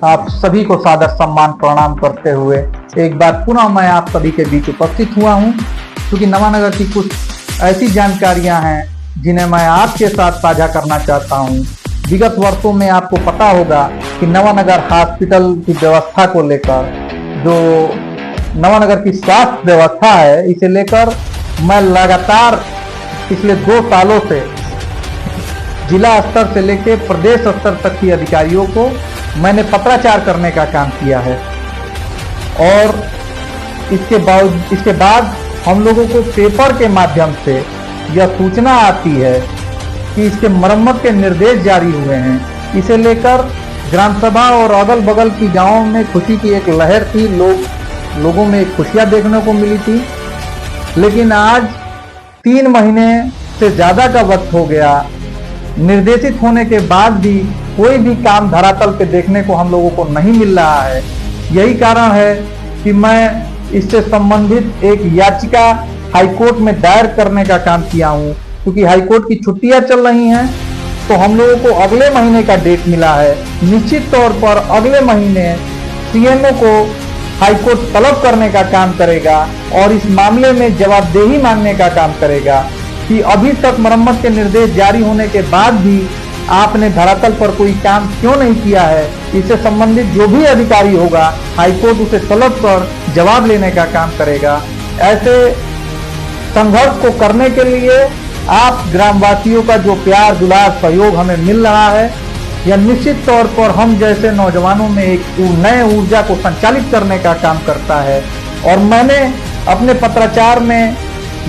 आप सभी को सादर सम्मान प्रणाम करते हुए एक बार पुनः मैं आप सभी के बीच उपस्थित हुआ हूं, क्योंकि नवानगर की कुछ ऐसी जानकारियां हैं जिन्हें मैं आपके साथ साझा करना चाहता हूं। विगत वर्षों में आपको पता होगा कि नवानगर हॉस्पिटल की व्यवस्था को लेकर, जो नवानगर की स्वास्थ्य व्यवस्था है, इसे लेकर मैं लगातार पिछले 2 सालों से जिला स्तर से लेकर प्रदेश स्तर तक की अधिकारियों को मैंने पत्राचार करने का काम किया है। और इसके बाद हम लोगों को पेपर के माध्यम से यह सूचना आती है कि इसके मरम्मत के निर्देश जारी हुए हैं। इसे लेकर ग्राम सभा और अगल बगल की गांवों में खुशी की एक लहर थी, लोगों में खुशियां देखने को मिली थी। लेकिन आज 3 महीने से ज़्यादा का वक्त हो गया, निर्देशित होने के बाद भी कोई भी काम धरातल पे देखने को हम लोगों को नहीं मिल रहा है। यही कारण है कि मैं इससे संबंधित एक याचिका हाईकोर्ट में दायर करने का काम किया हूं, क्योंकि हाईकोर्ट की छुट्टियां चल रही हैं। तो हम लोगों को अगले महीने का डेट मिला है। निश्चित तौर पर अगले महीने सीएमओ को हाईकोर्ट तलब करने का काम करेगा और इस मामले में जवाबदेही मांगने का काम करेगा कि अभी तक मरम्मत के निर्देश जारी होने के बाद भी आपने धरातल पर कोई काम क्यों नहीं किया है। इससे संबंधित जो भी अधिकारी होगा, हाईकोर्ट उसे तलब कर जवाब लेने का काम करेगा। ऐसे संघर्ष को करने के लिए आप ग्रामवासियों का जो प्यार दुलार सहयोग हमें मिल रहा है, यह निश्चित तौर पर हम जैसे नौजवानों में एक नए ऊर्जा को संचालित करने का काम करता है। और मैंने अपने पत्राचार में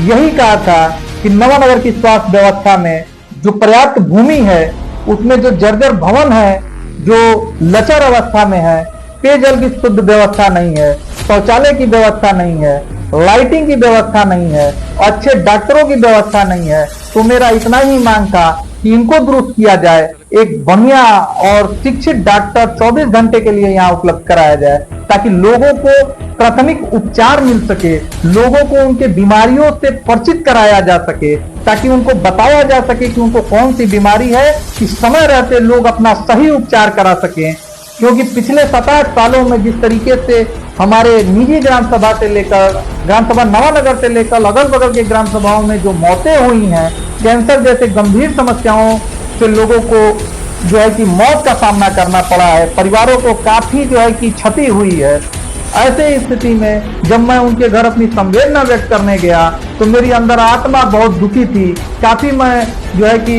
यही कहा था कि नवानगर की स्वास्थ्य व्यवस्था में जो पर्याप्त भूमि है, उसमें जो जर्जर भवन है, जो लचर अवस्था में है, पेयजल की शुद्ध व्यवस्था नहीं है, शौचालय की व्यवस्था नहीं है, लाइटिंग की व्यवस्था नहीं है, अच्छे डॉक्टरों की व्यवस्था नहीं है, तो मेरा इतना ही मांग था कि इनको दुरुस्त किया जाए, एक बढ़िया और शिक्षित डॉक्टर 24 घंटे के लिए यहाँ उपलब्ध कराया जाए, ताकि लोगों को प्राथमिक उपचार मिल सके, लोगों को उनके बीमारियों से परिचित कराया जा सके, ताकि उनको बताया जा सके कि उनको कौन सी बीमारी है, कि समय रहते लोग अपना सही उपचार करा सकें। क्योंकि पिछले 7-8 सालों में जिस तरीके से हमारे निजी ग्राम सभा से लेकर, ग्राम सभा नवानगर से लेकर अगल बगल के ग्राम सभाओं में जो मौतें हुई हैं, कैंसर जैसे गंभीर समस्याओं से लोगों को जो है कि मौत का सामना करना पड़ा है, परिवारों को काफी जो है कि क्षति हुई है। ऐसे स्थिति में जब मैं उनके घर अपनी संवेदना व्यक्त करने गया तो मेरी अंदर आत्मा बहुत दुखी थी, काफी मैं जो है कि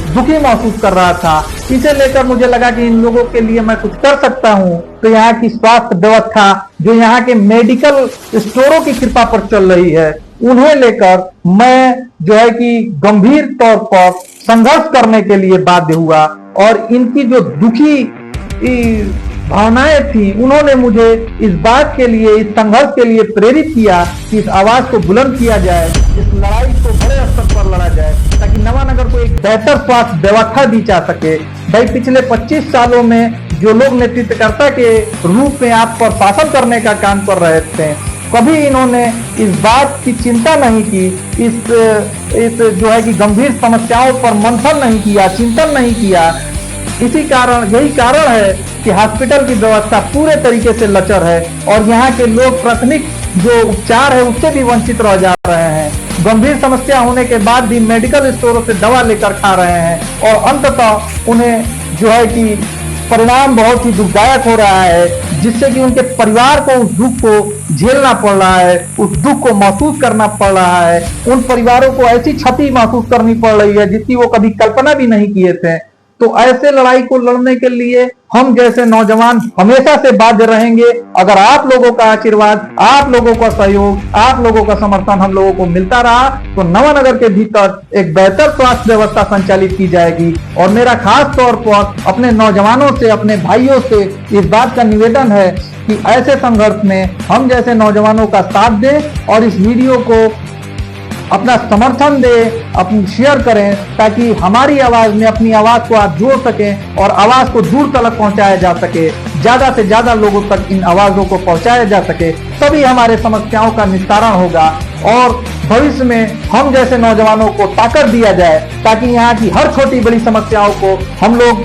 दुखी महसूस कर रहा था। इसे लेकर मुझे लगा कि इन लोगों के लिए मैं कुछ कर सकता हूं। तो यहाँ की स्वास्थ्य व्यवस्था जो यहाँ के मेडिकल स्टोरों की कृपा पर चल रही है, उन्हें लेकर मैं जो है कि गंभीर तौर पर संघर्ष करने के लिए बाध्य हुआ। और इनकी जो दुखी भावनाएं थी, उन्होंने मुझे इस बात के लिए, इस संघर्ष के लिए प्रेरित किया कि इस आवाज को बुलंद किया जाए, इस लड़ाई को बड़े स्तर पर लड़ा जाए, ताकि नवानगर को एक बेहतर स्वास्थ्य व्यवस्था दी जा सके। भाई, पिछले 25 सालों में जो लोग नेतृत्वकर्ता के रूप में आप पर शासन करने का काम कर रहे थे, कभी इन्होंने इस बात की चिंता नहीं की, इस जो है कि गंभीर समस्याओं पर मंथन नहीं किया, चिंतन नहीं किया। यही कारण है कि हॉस्पिटल की व्यवस्था पूरे तरीके से लचर है और यहाँ के लोग प्राथमिक जो उपचार है उससे भी वंचित रह जा रहे हैं। गंभीर समस्या होने के बाद भी मेडिकल स्टोरों से दवा लेकर खा रहे हैं और अंततः उन्हें जो है कि परिणाम बहुत ही दुखदायक हो रहा है, जिससे कि उनके परिवार को उस दुख को झेलना पड़ रहा है, उस दुख को महसूस करना पड़ रहा है। उन परिवारों को ऐसी क्षति महसूस करनी पड़ रही है जिसकी वो कभी कल्पना भी नहीं किए थे। तो ऐसे लड़ाई को लड़ने के लिए हम जैसे नौजवान हमेशा से बाध्य रहेंगे। अगर आप लोगों का आशीर्वाद, आप लोगों का सहयोग, आप लोगों का समर्थन हम लोगों को मिलता रहा तो नवानगर के भीतर एक बेहतर स्वास्थ्य व्यवस्था संचालित की जाएगी। और मेरा खास तौर पर अपने नौजवानों से, अपने भाइयों से इस बात का निवेदन है कि ऐसे संघर्ष में हम जैसे नौजवानों का साथ दें और इस वीडियो को अपना समर्थन दे, अपनी शेयर करें, ताकि हमारी आवाज में अपनी आवाज को आप जोड़ सकें और आवाज को दूर तक पहुंचाया जा सके, ज्यादा से ज्यादा लोगों तक इन आवाजों को पहुंचाया जा सके। तभी हमारे समस्याओं का निस्तारण होगा और भविष्य में हम जैसे नौजवानों को ताकत दिया जाए, ताकि यहाँ की हर छोटी बड़ी समस्याओं को हम लोग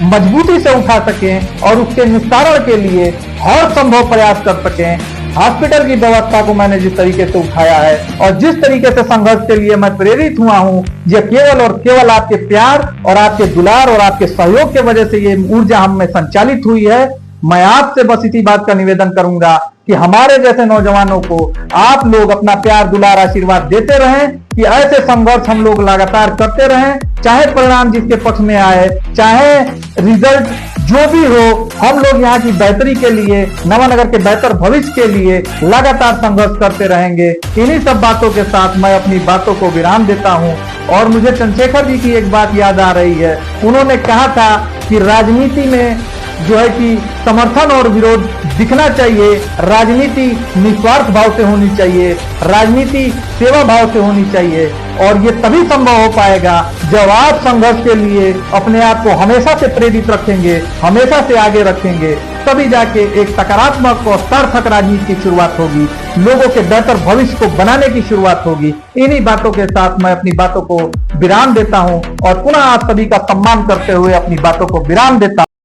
मजबूती से उठा सकें और उसके निस्तारण के लिए हर संभव प्रयास कर सकें। हॉस्पिटल की व्यवस्था को मैंने जिस तरीके से उठाया है और जिस तरीके से संघर्ष के लिए मैं प्रेरित हुआ हूं, ये केवल और केवल आपके प्यार और आपके दुलार और आपके सहयोग की वजह से ये ऊर्जा हम में संचालित हुई है। मैं आपसे बस इसी बात का निवेदन करूंगा कि हमारे जैसे नौजवानों को आप लोग अपना प्यार दुलार आशीर्वाद देते रहें कि ऐसे संघर्ष हम लोग लगातार करते रहें, चाहे परिणाम जिसके पक्ष में आए, चाहे रिजल्ट जो भी हो, हम लोग यहाँ की बेहतरी के लिए, नवानगर के बेहतर भविष्य के लिए लगातार संघर्ष करते रहेंगे। इन्हीं सब बातों के साथ मैं अपनी बातों को विराम देता हूँ। और मुझे चंद्रशेखर जी की एक बात याद आ रही है, उन्होंने कहा था कि राजनीति में जो है कि समर्थन और विरोध दिखना चाहिए, राजनीति निस्वार्थ भाव से होनी चाहिए, राजनीति सेवा भाव से होनी चाहिए और ये तभी संभव हो पाएगा जब आप संघर्ष के लिए अपने आप को हमेशा से प्रेरित रखेंगे, हमेशा से आगे रखेंगे, तभी जाके एक सकारात्मक और सार्थक राजनीति की शुरुआत होगी, लोगों के बेहतर भविष्य को बनाने की शुरुआत होगी। इन्हीं बातों के साथ मैं अपनी बातों को विराम देता हूं और पुनः आप सभी का सम्मान करते हुए अपनी बातों को विराम देता हूं।